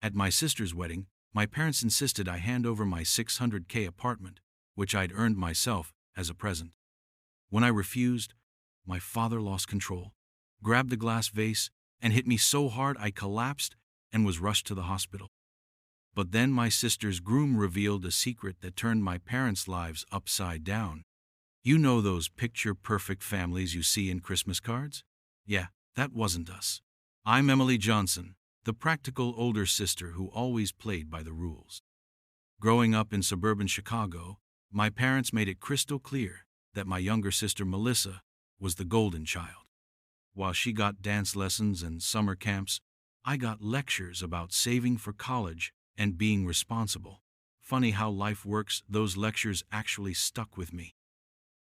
At my sister's wedding, my parents insisted I hand over my $600K apartment, which I'd earned myself, as a present. When I refused, my father lost control, grabbed the glass vase, and hit me so hard I collapsed and was rushed to the hospital. But then my sister's groom revealed a secret that turned my parents' lives upside down. You know those picture-perfect families you see in Christmas cards? Yeah, that wasn't us. I'm Emily Johnson, the practical older sister who always played by the rules. Growing up in suburban Chicago, my parents made it crystal clear that my younger sister Melissa was the golden child. While she got dance lessons and summer camps, I got lectures about saving for college and being responsible. Funny how life works, those lectures actually stuck with me.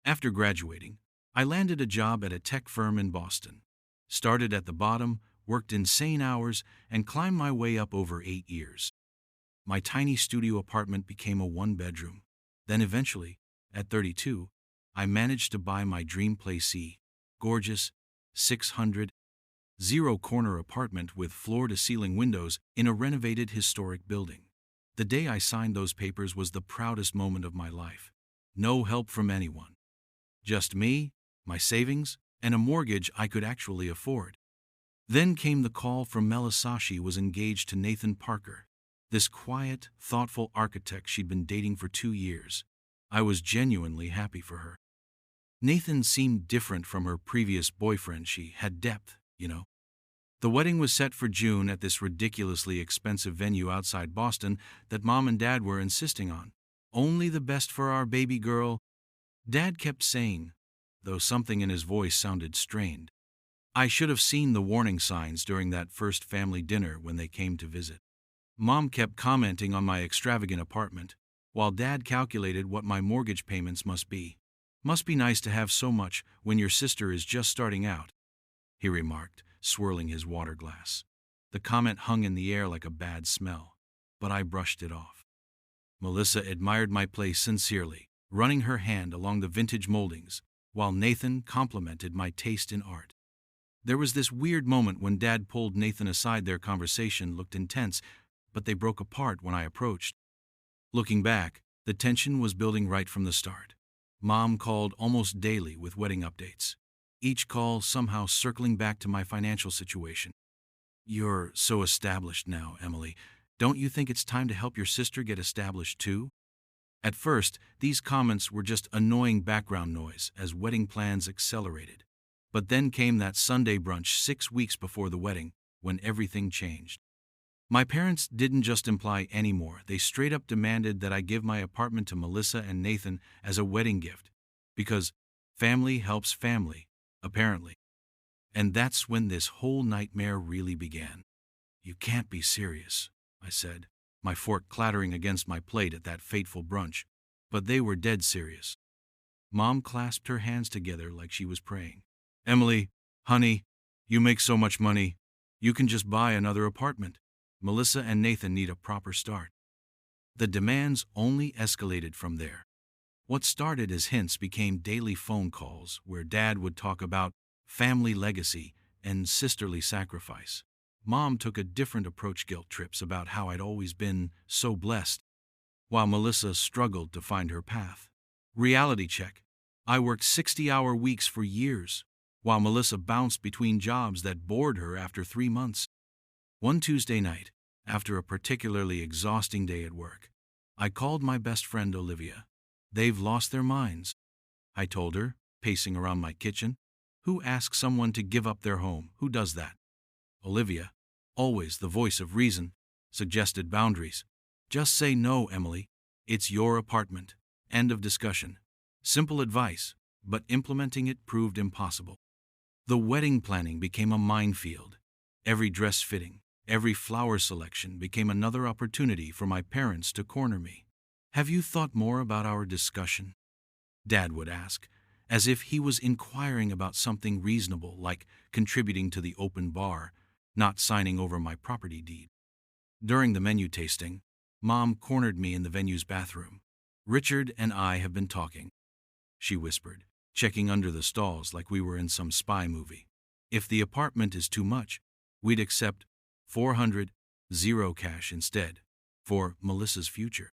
After graduating, I landed a job at a tech firm in Boston. Started at the bottom, worked insane hours, and climbed my way up over 8 years. My tiny studio apartment became a one-bedroom. Then eventually, at 32, I managed to buy my dream place, gorgeous, 600, zero-corner apartment with floor-to-ceiling windows in a renovated historic building. The day I signed those papers was the proudest moment of my life. No help from anyone. Just me, my savings, and a mortgage I could actually afford. Then came the call from Melissa. She was engaged to Nathan Parker, this quiet, thoughtful architect she'd been dating for 2 years. I was genuinely happy for her. Nathan seemed different from her previous boyfriend. She had depth, you know. The wedding was set for June at this ridiculously expensive venue outside Boston that Mom and Dad were insisting on. Only the best for our baby girl, Dad kept saying, though something in his voice sounded strained. I should have seen the warning signs during that first family dinner when they came to visit. Mom kept commenting on my extravagant apartment, while Dad calculated what my mortgage payments must be. Must be nice to have so much when your sister is just starting out, he remarked, swirling his water glass. The comment hung in the air like a bad smell, but I brushed it off. Melissa admired my place sincerely, running her hand along the vintage moldings, while Nathan complimented my taste in art. There was this weird moment when Dad pulled Nathan aside. Their conversation looked intense, but they broke apart when I approached. Looking back, the tension was building right from the start. Mom called almost daily with wedding updates, each call somehow circling back to my financial situation. You're so established now, Emily. Don't you think it's time to help your sister get established too? At first, these comments were just annoying background noise as wedding plans accelerated. But then came that Sunday brunch 6 weeks before the wedding, when everything changed. My parents didn't just imply anymore. They straight up demanded that I give my apartment to Melissa and Nathan as a wedding gift. Because family helps family, apparently. And that's when this whole nightmare really began. You can't be serious, I said, my fork clattering against my plate at that fateful brunch. But they were dead serious. Mom clasped her hands together like she was praying. Emily, honey, you make so much money. You can just buy another apartment. Melissa and Nathan need a proper start. The demands only escalated from there. What started as hints became daily phone calls where Dad would talk about family legacy and sisterly sacrifice. Mom took a different approach, guilt trips about how I'd always been so blessed, while Melissa struggled to find her path. Reality check. I worked 60-hour weeks for years, while Melissa bounced between jobs that bored her after 3 months. One Tuesday night, after a particularly exhausting day at work, I called my best friend Olivia. They've lost their minds, I told her, pacing around my kitchen. Who asks someone to give up their home? Who does that? Olivia, always the voice of reason, suggested boundaries. Just say no, Emily. It's your apartment. End of discussion. Simple advice, but implementing it proved impossible. The wedding planning became a minefield. Every dress fitting, every flower selection became another opportunity for my parents to corner me. Have you thought more about our discussion? Dad would ask, as if he was inquiring about something reasonable like contributing to the open bar, not signing over my property deed. During the menu tasting, Mom cornered me in the venue's bathroom. Richard and I have been talking, she whispered, checking under the stalls like we were in some spy movie. If the apartment is too much, we'd accept $400 zero cash instead, for Melissa's future.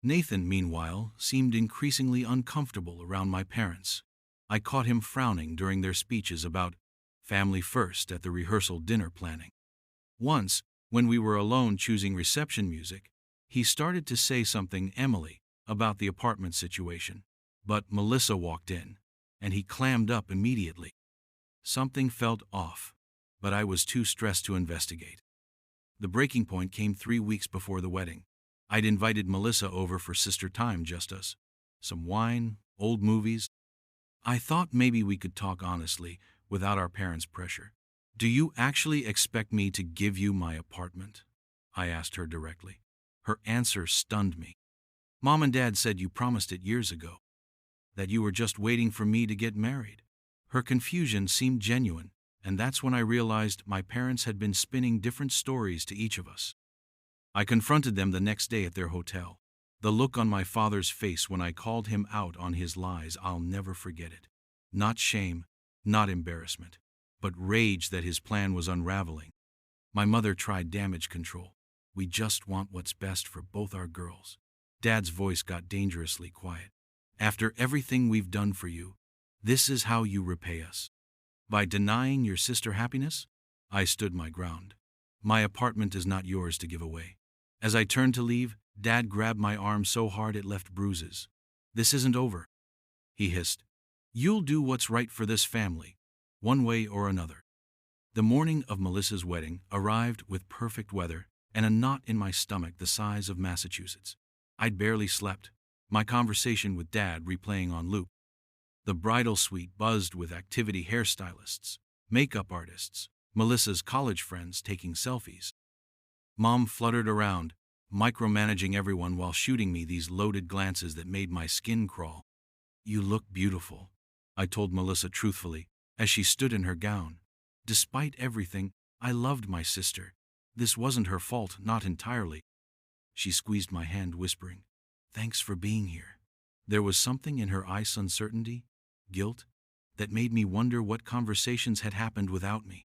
Nathan, meanwhile, seemed increasingly uncomfortable around my parents. I caught him frowning during their speeches about family first at the rehearsal dinner planning. Once, when we were alone choosing reception music, he started to say something Emily about the apartment situation, but Melissa walked in, and he clammed up immediately. Something felt off, but I was too stressed to investigate. The breaking point came 3 weeks before the wedding. I'd invited Melissa over for sister time, just us. Some wine, old movies. I thought maybe we could talk honestly, without our parents' pressure. "Do you actually expect me to give you my apartment?" I asked her directly. Her answer stunned me. "Mom and Dad said you promised it years ago, that you were just waiting for me to get married." Her confusion seemed genuine, and that's when I realized my parents had been spinning different stories to each of us. I confronted them the next day at their hotel. The look on my father's face when I called him out on his lies, I'll never forget it. Not shame, not embarrassment, but rage that his plan was unraveling. My mother tried damage control. "We just want what's best for both our girls." Dad's voice got dangerously quiet. "After everything we've done for you, this is how you repay us. By denying your sister happiness?" I stood my ground. "My apartment is not yours to give away." As I turned to leave, Dad grabbed my arm so hard it left bruises. "This isn't over," he hissed. "You'll do what's right for this family, one way or another." The morning of Melissa's wedding arrived with perfect weather and a knot in my stomach the size of Massachusetts. I'd barely slept, my conversation with Dad replaying on loop. The bridal suite buzzed with activity hairstylists, makeup artists, Melissa's college friends taking selfies. Mom fluttered around, micromanaging everyone while shooting me these loaded glances that made my skin crawl. "You look beautiful," I told Melissa truthfully, as she stood in her gown. Despite everything, I loved my sister. This wasn't her fault, not entirely. She squeezed my hand, whispering, "Thanks for being here." There was something in her eyes, uncertainty, guilt, that made me wonder what conversations had happened without me.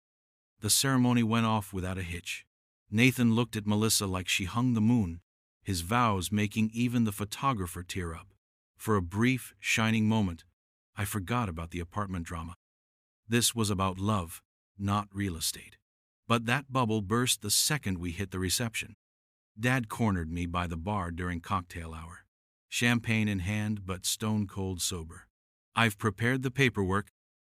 The ceremony went off without a hitch. Nathan looked at Melissa like she hung the moon, his vows making even the photographer tear up. For a brief, shining moment, I forgot about the apartment drama. This was about love, not real estate. But that bubble burst the second we hit the reception. Dad cornered me by the bar during cocktail hour, champagne in hand but stone-cold sober. "I've prepared the paperwork,"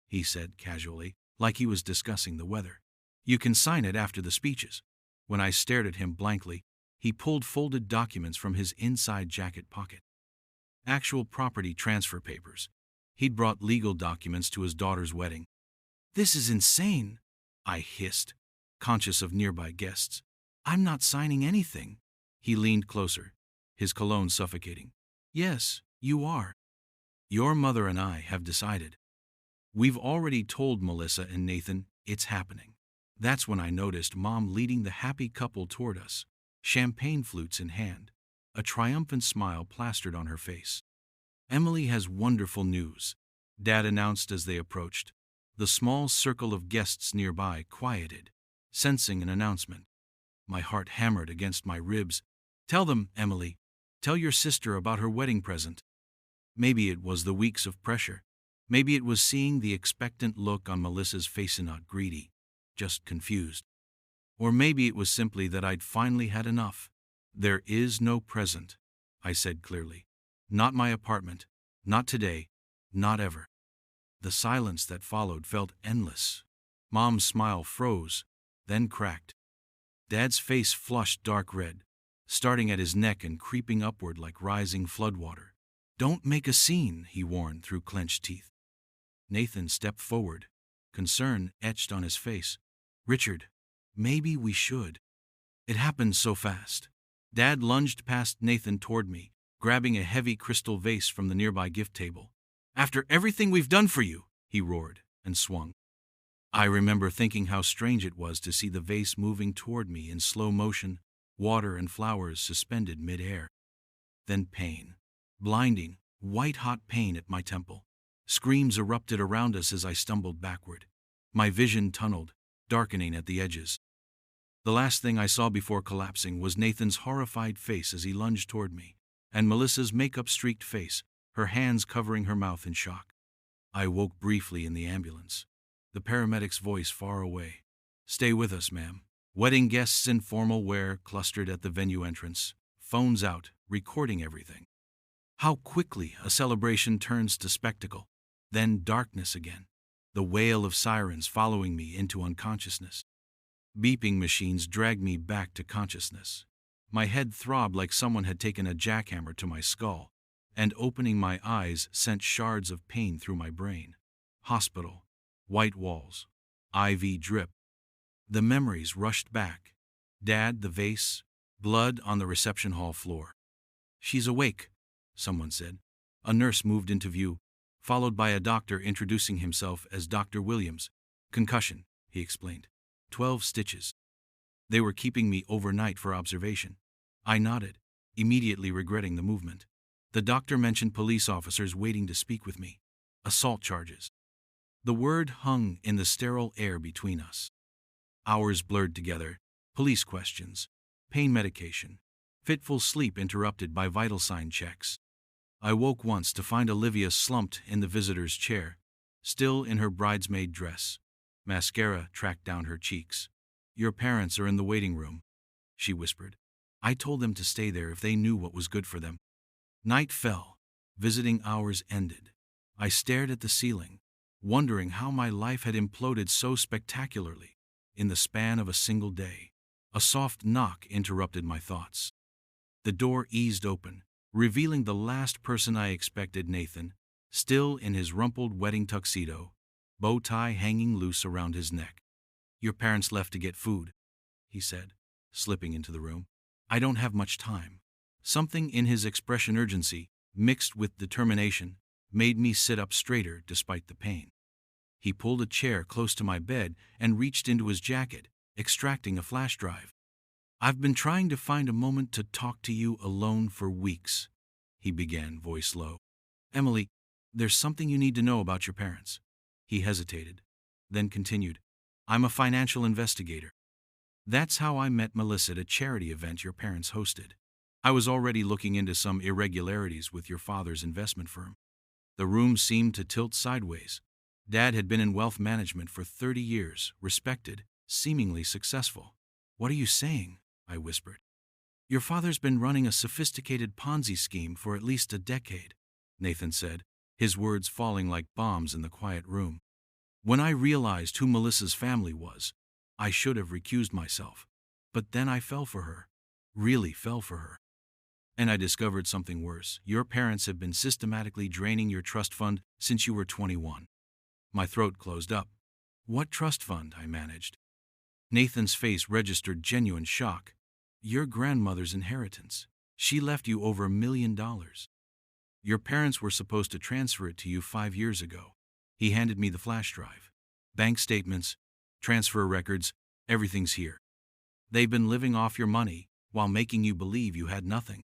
he said casually, like he was discussing the weather. "You can sign it after the speeches." When I stared at him blankly, he pulled folded documents from his inside jacket pocket. Actual property transfer papers. He'd brought legal documents to his daughter's wedding. "This is insane," I hissed, conscious of nearby guests. "I'm not signing anything." He leaned closer, his cologne suffocating. "Yes, you are. Your mother and I have decided. We've already told Melissa and Nathan it's happening." That's when I noticed Mom leading the happy couple toward us, champagne flutes in hand, a triumphant smile plastered on her face. "Emily has wonderful news," Dad announced as they approached. The small circle of guests nearby quieted, sensing an announcement. My heart hammered against my ribs. "Tell them, Emily. Tell your sister about her wedding present." Maybe it was the weeks of pressure. Maybe it was seeing the expectant look on Melissa's face, and not greedy, just confused. Or maybe it was simply that I'd finally had enough. "There is no present," I said clearly. "Not my apartment, not today, not ever." The silence that followed felt endless. Mom's smile froze, then cracked. Dad's face flushed dark red, starting at his neck and creeping upward like rising floodwater. "Don't make a scene," he warned through clenched teeth. Nathan stepped forward, concern etched on his face. "Richard, maybe we should." It happened so fast. Dad lunged past Nathan toward me, grabbing a heavy crystal vase from the nearby gift table. "After everything we've done for you," he roared, and swung. I remember thinking how strange it was to see the vase moving toward me in slow motion, water and flowers suspended mid-air. Then pain. Blinding, white-hot pain at my temple. Screams erupted around us as I stumbled backward. My vision tunneled, darkening at the edges. The last thing I saw before collapsing was Nathan's horrified face as he lunged toward me, and Melissa's makeup-streaked face, her hands covering her mouth in shock. I woke briefly in the ambulance. The paramedic's voice far away. "Stay with us, ma'am." Wedding guests in formal wear clustered at the venue entrance, phones out, recording everything. How quickly a celebration turns to spectacle, then darkness again, the wail of sirens following me into unconsciousness. Beeping machines dragged me back to consciousness. My head throbbed like someone had taken a jackhammer to my skull, and opening my eyes sent shards of pain through my brain. Hospital, white walls, IV drip. The memories rushed back. Dad, the vase, blood on the reception hall floor. "She's awake," someone said. A nurse moved into view, followed by a doctor introducing himself as Dr. Williams. "Concussion," he explained. 12 stitches. They were keeping me overnight for observation. I nodded, immediately regretting the movement. The doctor mentioned police officers waiting to speak with me. Assault charges. The word hung in the sterile air between us. Hours blurred together, police questions, pain medication, fitful sleep interrupted by vital sign checks. I woke once to find Olivia slumped in the visitor's chair, still in her bridesmaid dress. Mascara tracked down her cheeks. "Your parents are in the waiting room," she whispered. "I told them to stay there if they knew what was good for them." Night fell. Visiting hours ended. I stared at the ceiling, wondering how my life had imploded so spectacularly in the span of a single day. A soft knock interrupted my thoughts. The door eased open, revealing the last person I expected, Nathan, still in his rumpled wedding tuxedo, bow tie hanging loose around his neck. "Your parents left to get food," he said, slipping into the room. "I don't have much time." Something in his expression, urgency, mixed with determination, made me sit up straighter despite the pain. He pulled a chair close to my bed and reached into his jacket, extracting a flash drive. "I've been trying to find a moment to talk to you alone for weeks," he began, voice low. "Emily, there's something you need to know about your parents." He hesitated, then continued, "I'm a financial investigator. That's how I met Melissa at a charity event your parents hosted. I was already looking into some irregularities with your father's investment firm." The room seemed to tilt sideways. Dad had been in wealth management for 30 years, respected, seemingly successful. "What are you saying?" I whispered. "Your father's been running a sophisticated Ponzi scheme for at least a decade," Nathan said, his words falling like bombs in the quiet room. When I realized who Melissa's family was, I should have recused myself. But then I fell for her. Really fell for her. And I discovered something worse. Your parents have been systematically draining your trust fund since you were 21. My throat closed up. "What trust fund?" I managed. Nathan's face registered genuine shock. "Your grandmother's inheritance. She left you over $1 million. Your parents were supposed to transfer it to you 5 years ago." He handed me the flash drive. "Bank statements, transfer records, everything's here. They've been living off your money while making you believe you had nothing."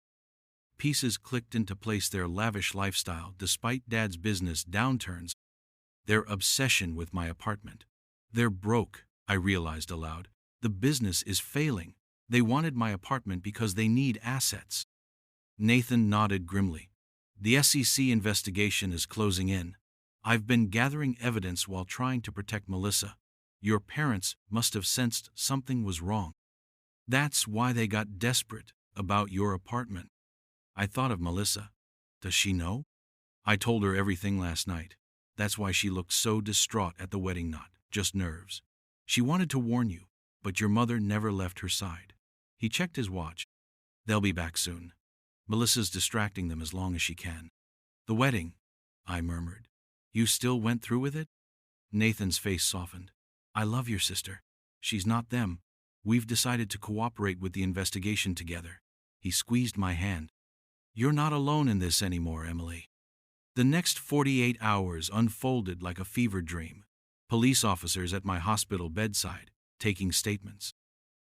Pieces clicked into place: their lavish lifestyle despite Dad's business downturns, their obsession with my apartment. "They're broke," I realized aloud. "The business is failing. They wanted my apartment because they need assets." Nathan nodded grimly. "The SEC investigation is closing in. I've been gathering evidence while trying to protect Melissa. Your parents must have sensed something was wrong. That's why they got desperate about your apartment." I thought of Melissa. Does she know? I told her everything last night. That's why she looked so distraught at the wedding, not just nerves. "She wanted to warn you, but your mother never left her side." He checked his watch. "They'll be back soon. Melissa's distracting them as long as she can." "The wedding," I murmured. "You still went through with it?" Nathan's face softened. "I love your sister. She's not them. We've decided to cooperate with the investigation together." He squeezed my hand. "You're not alone in this anymore, Emily." The next 48 hours unfolded like a fever dream. Police officers at my hospital bedside, taking statements.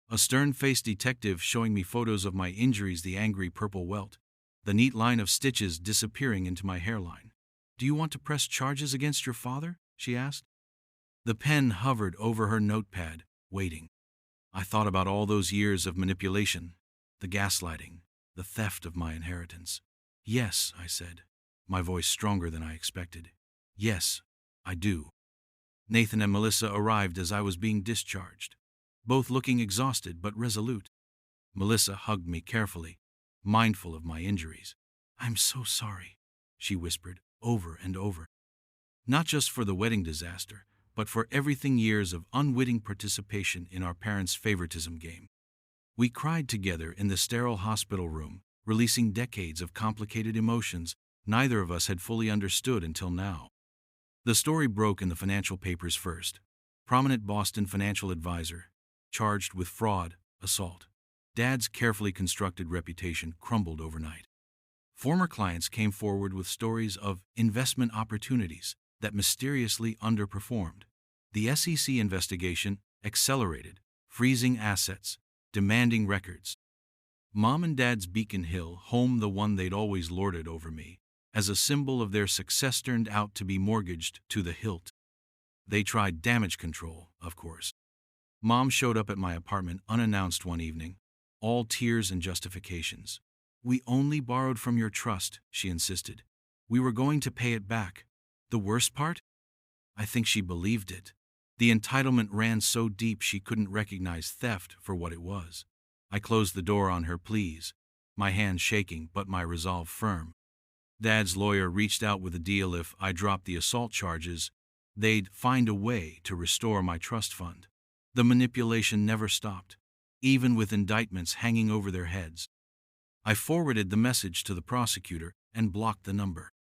A stern-faced detective showing me photos of my injuries, the angry purple welt, the neat line of stitches disappearing into my hairline. "Do you want to press charges against your father?" she asked. The pen hovered over her notepad, waiting. I thought about all those years of manipulation, the gaslighting, the theft of my inheritance. Yes, I said, my voice stronger than I expected. Yes, I do. Nathan and Melissa arrived as I was being discharged, both looking exhausted but resolute. Melissa hugged me carefully, mindful of my injuries. I'm so sorry, she whispered over and over. Not just for the wedding disaster, but for everything years of unwitting participation in our parents' favoritism game. We cried together in the sterile hospital room, releasing decades of complicated emotions neither of us had fully understood until now. The story broke in the financial papers first. Prominent Boston financial advisor, charged with fraud, assault. Dad's carefully constructed reputation crumbled overnight. Former clients came forward with stories of investment opportunities that mysteriously underperformed. The SEC investigation accelerated, freezing assets, demanding records. Mom and Dad's Beacon Hill home, the one they'd always lorded over me, as a symbol of their success, turned out to be mortgaged to the hilt. They tried damage control, of course. Mom showed up at my apartment unannounced one evening, all tears and justifications. We only borrowed from your trust, she insisted. We were going to pay it back. The worst part? I think she believed it. The entitlement ran so deep she couldn't recognize theft for what it was. I closed the door on her pleas, my hand shaking but my resolve firm. Dad's lawyer reached out with a deal. If I dropped the assault charges, they'd find a way to restore my trust fund. The manipulation never stopped, even with indictments hanging over their heads. I forwarded the message to the prosecutor and blocked the number.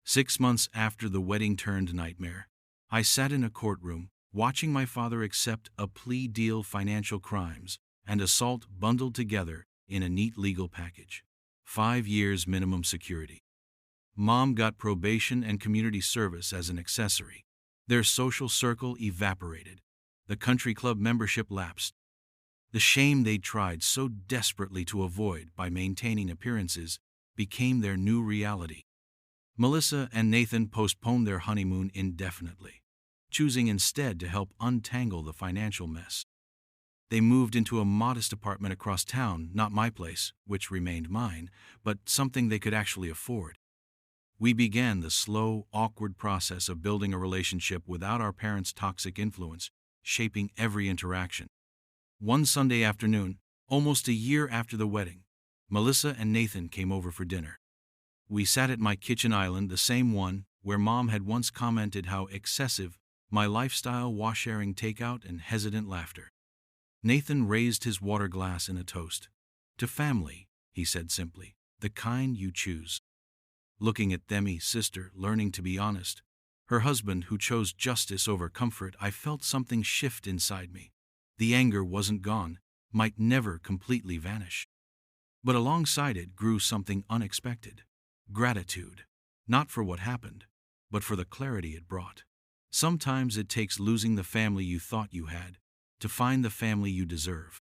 6 months after the wedding turned nightmare, I sat in a courtroom, watching my father accept a plea deal, financial crimes and assault bundled together in a neat legal package. 5 years minimum security. Mom got probation and community service as an accessory. Their social circle evaporated. The country club membership lapsed. The shame they'd tried so desperately to avoid by maintaining appearances became their new reality. Melissa and Nathan postponed their honeymoon indefinitely, choosing instead to help untangle the financial mess. They moved into a modest apartment across town, not my place, which remained mine, but something they could actually afford. We began the slow, awkward process of building a relationship without our parents' toxic influence shaping every interaction. One Sunday afternoon, almost a year after the wedding, Melissa and Nathan came over for dinner. We sat at my kitchen island, the same one where Mom had once commented how excessive my lifestyle was, sharing takeout and hesitant laughter. Nathan raised his water glass in a toast. To family, he said simply, the kind you choose. Looking at Demi's sister, learning to be honest, her husband who chose justice over comfort, I felt something shift inside me. The anger wasn't gone, might never completely vanish. But alongside it grew something unexpected. Gratitude. Not for what happened, but for the clarity it brought. Sometimes it takes losing the family you thought you had to find the family you deserve.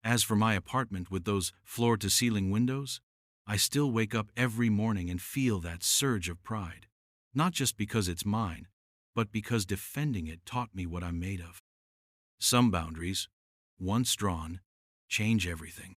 As for my apartment with those floor-to-ceiling windows, I still wake up every morning and feel that surge of pride. Not just because it's mine, but because defending it taught me what I'm made of. Some boundaries, once drawn, change everything.